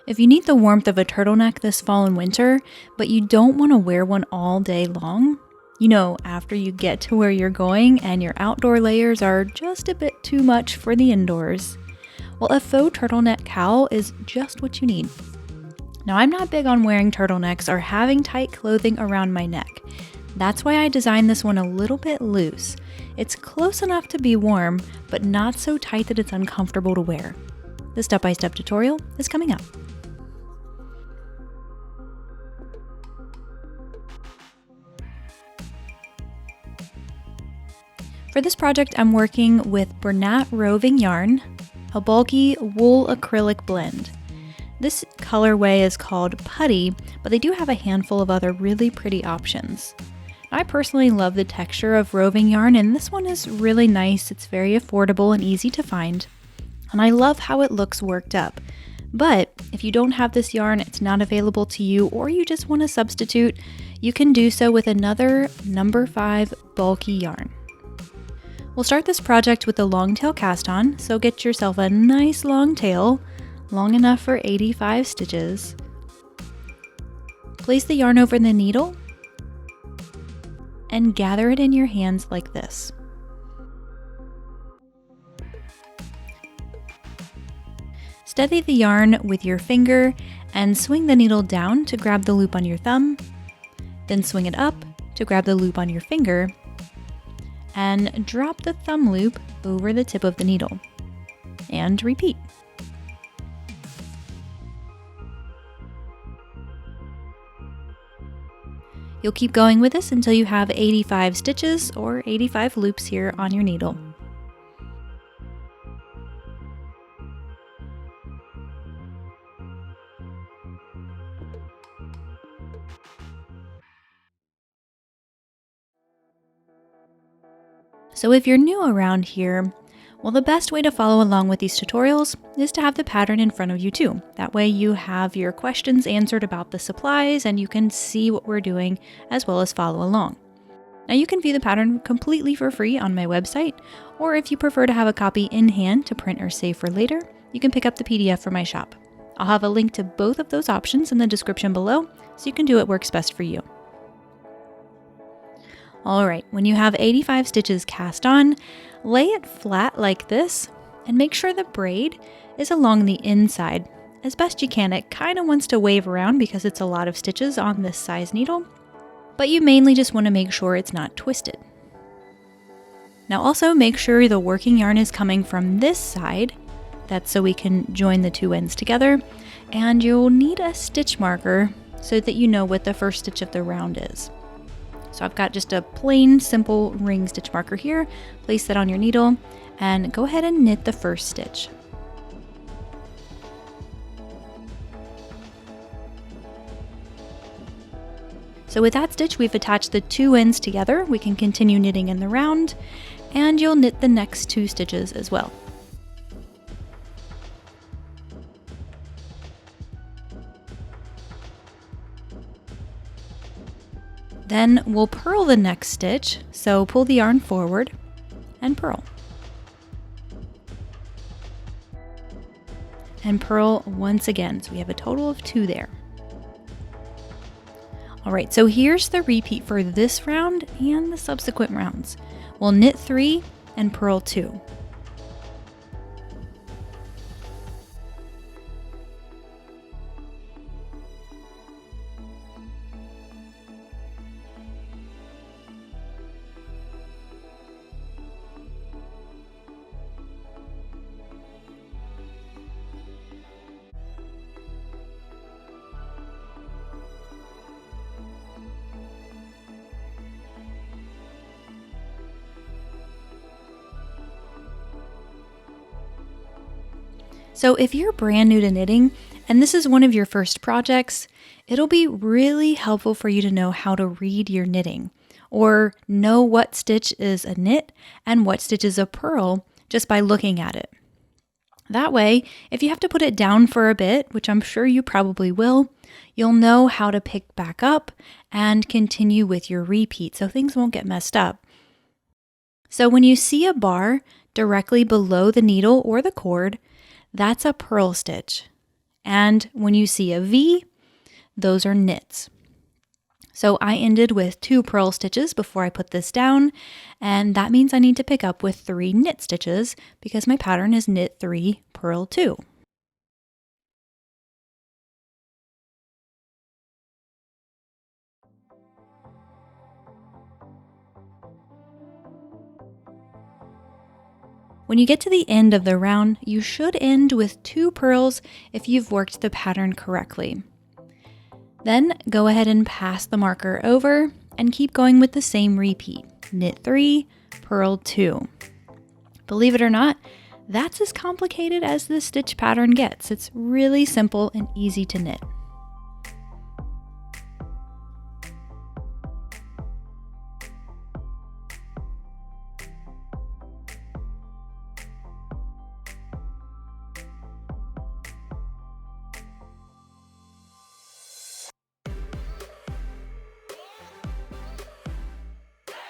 If you need the warmth of a turtleneck this fall and winter, but you don't want to wear one all day long, after you get to where you're going and your outdoor layers are just a bit too much for the indoors, well, a faux turtleneck cowl is just what you need. Now, I'm not big on wearing turtlenecks or having tight clothing around my neck. That's why I designed this one a little bit loose. It's close enough to be warm, but not so tight that it's uncomfortable to wear. The step-by-step tutorial is coming up. For this project, I'm working with Bernat roving yarn, a bulky wool acrylic blend. This colorway is called Putty, but they do have a handful of other really pretty options. I personally love the texture of roving yarn, and this one is really nice. It's very affordable and easy to find, and I love how it looks worked up. But if you don't have this yarn, it's not available to you, or you just want to substitute, you can do so with another number 5 bulky yarn. We'll start this project with a long tail cast on, so get yourself a nice long tail, long enough for 85 stitches. Place the yarn over the needle and gather it in your hands like this. Steady the yarn with your finger and swing the needle down to grab the loop on your thumb, then swing it up to grab the loop on your finger, and drop the thumb loop over the tip of the needle, and repeat. You'll keep going with this until you have 85 stitches or 85 loops here on your needle. So if you're new around here, well, the best way to follow along with these tutorials is to have the pattern in front of you too. That way you have your questions answered about the supplies and you can see what we're doing as well as follow along. Now you can view the pattern completely for free on my website, or if you prefer to have a copy in hand to print or save for later, you can pick up the PDF from my shop. I'll have a link to both of those options in the description below, so you can do what works best for you. Alright, when you have 85 stitches cast on, lay it flat like this and make sure the braid is along the inside. As best you can, it kind of wants to wave around because it's a lot of stitches on this size needle, but you mainly just want to make sure it's not twisted. Now also make sure the working yarn is coming from this side, that's so we can join the two ends together, and you'll need a stitch marker so that you know what the first stitch of the round is. So I've got just a plain, simple ring stitch marker here. Place that on your needle and go ahead and knit the first stitch. So with that stitch, we've attached the two ends together. We can continue knitting in the round, and you'll knit the next 2 stitches as well. Then we'll purl the next stitch, so pull the yarn forward and purl. And purl once again, so we have a total of 2 there. Alright, so here's the repeat for this round and the subsequent rounds. We'll knit 3 and purl 2. So if you're brand new to knitting and this is one of your first projects, it'll be really helpful for you to know how to read your knitting or know what stitch is a knit and what stitch is a purl just by looking at it. That way, if you have to put it down for a bit, which I'm sure you probably will, you'll know how to pick back up and continue with your repeat so things won't get messed up. So when you see a bar directly below the needle or the cord, that's a purl stitch. And when you see a V, those are knits. So I ended with 2 purl stitches before I put this down, and that means I need to pick up with 3 knit stitches because my pattern is knit 3, purl 2. When you get to the end of the round, you should end with 2 purls if you've worked the pattern correctly. Then go ahead and pass the marker over and keep going with the same repeat. Knit 3, purl 2. Believe it or not, that's as complicated as this stitch pattern gets. It's really simple and easy to knit.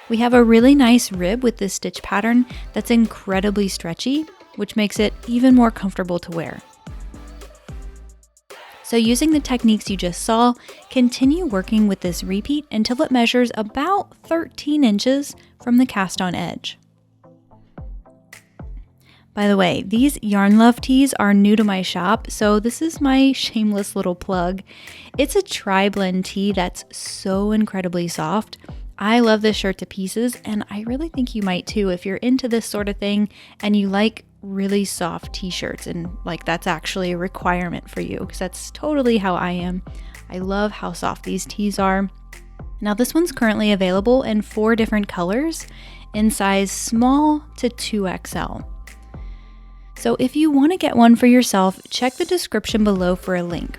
We have a really nice rib with this stitch pattern that's incredibly stretchy, which makes it even more comfortable to wear. So using the techniques you just saw, continue working with this repeat until it measures about 13 inches from the cast on edge. By the way, these Yarn Love tees are new to my shop, so this is my shameless little plug. It's a tri-blend tee that's so incredibly soft. I love this shirt to pieces, and I really think you might too if you're into this sort of thing and you like really soft t-shirts, and like that's actually a requirement for you because that's totally how I am. I love how soft these tees are. Now this one's currently available in 4 different colors in size small to 2XL. So if you want to get one for yourself, check the description below for a link.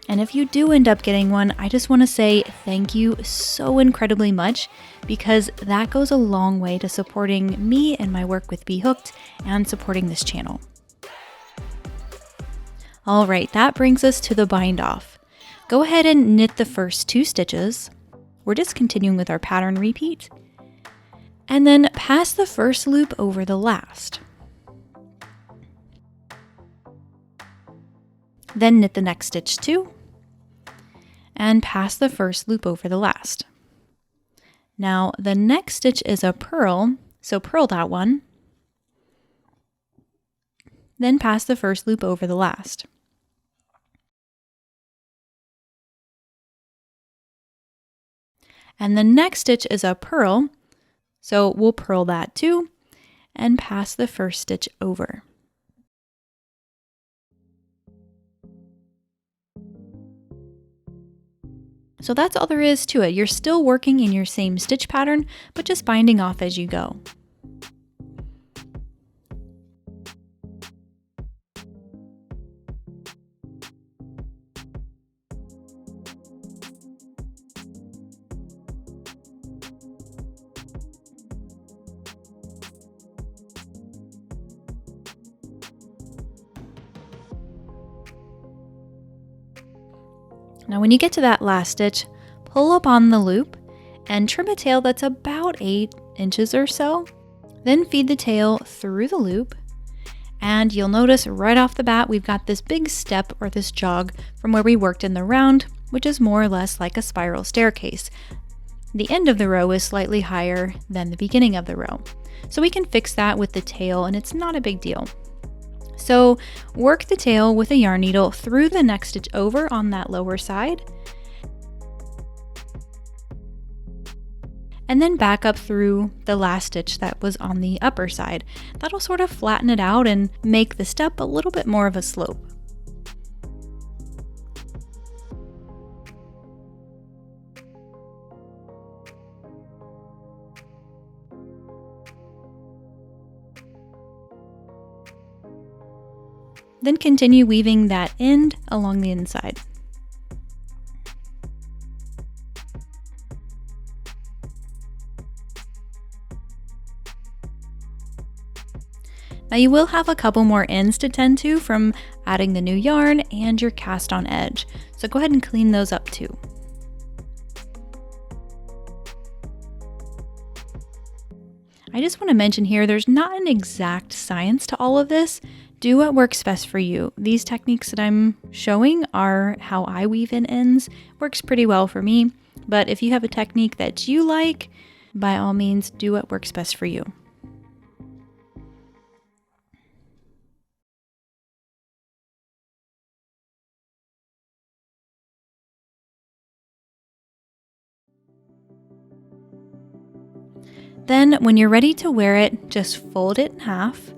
And if you do end up getting one, I just want to say thank you so incredibly much because that goes a long way to supporting me and my work with B.Hooked and supporting this channel. All right, that brings us to the bind off. Go ahead and knit the first 2 stitches. We're just continuing with our pattern repeat. And then pass the first loop over the last. Then knit the next stitch 2. And pass the first loop over the last. Now the next stitch is a purl, so purl that one. Then pass the first loop over the last. And the next stitch is a purl, so we'll purl that too, and pass the first stitch over. So that's all there is to it. You're still working in your same stitch pattern, but just binding off as you go. Now when you get to that last stitch, pull up on the loop and trim a tail that's about 8 inches or so. Then feed the tail through the loop, and you'll notice right off the bat we've got this big step or this jog from where we worked in the round, which is more or less like a spiral staircase. The end of the row is slightly higher than the beginning of the row. So we can fix that with the tail and it's not a big deal. So work the tail with a yarn needle through the next stitch over on that lower side, and then back up through the last stitch that was on the upper side. That'll sort of flatten it out and make the step a little bit more of a slope. Then continue weaving that end along the inside. Now you will have a couple more ends to tend to from adding the new yarn and your cast on edge, so go ahead and clean those up too. I just want to mention here, there's not an exact science to all of this. Do what works best for you. These techniques that I'm showing are how I weave in ends. Works pretty well for me, but if you have a technique that you like, by all means, do what works best for you. Then, when you're ready to wear it, just fold it in half.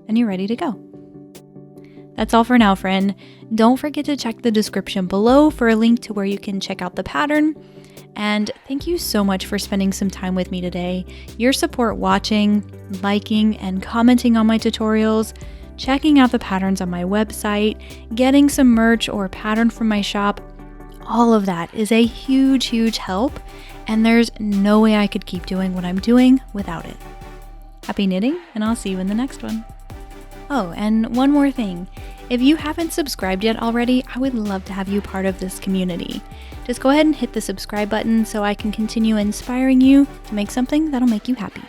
And you're ready to go. That's all for now, friend. Don't forget to check the description below for a link to where you can check out the pattern. And thank you so much for spending some time with me today. Your support watching, liking, and commenting on my tutorials, checking out the patterns on my website, getting some merch or pattern from my shop, all of that is a huge, huge help, and there's no way I could keep doing what I'm doing without it. Happy knitting, and I'll see you in the next one. Oh, and one more thing. If you haven't subscribed yet already, I would love to have you part of this community. Just go ahead and hit the subscribe button so I can continue inspiring you to make something that'll make you happy.